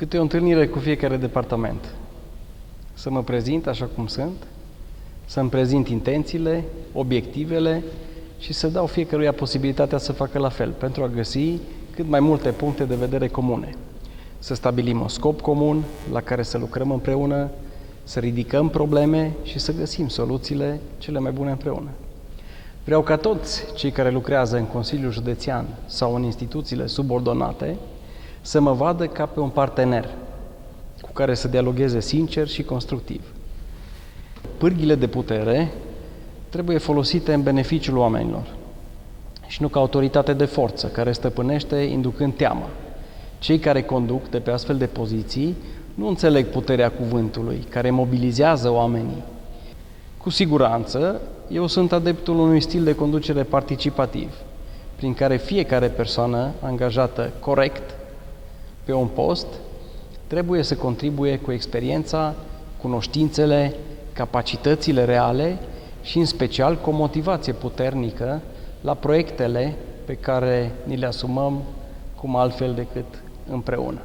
câte o întâlnire cu fiecare departament. Să mă prezint așa cum sunt, să-mi prezint intențiile, obiectivele și să dau fiecăruia posibilitatea să facă la fel, pentru a găsi cât mai multe puncte de vedere comune. Să stabilim un scop comun la care să lucrăm împreună, să ridicăm probleme și să găsim soluțiile cele mai bune împreună. Vreau ca toți cei care lucrează în Consiliul Județean sau în instituțiile subordonate să mă vadă ca pe un partener cu care să dialogueze sincer și constructiv. Pârghile de putere trebuie folosite în beneficiul oamenilor și nu ca autoritate de forță care stăpânește inducând teamă. Cei care conduc de pe astfel de poziții nu înțeleg puterea cuvântului, care mobilizează oamenii. Cu siguranță, eu sunt adeptul unui stil de conducere participativ, prin care fiecare persoană angajată corect pe un post trebuie să contribuie cu experiența, cunoștințele, capacitățile reale și, în special, cu o motivație puternică la proiectele pe care ni le asumăm cum altfel decât împreună.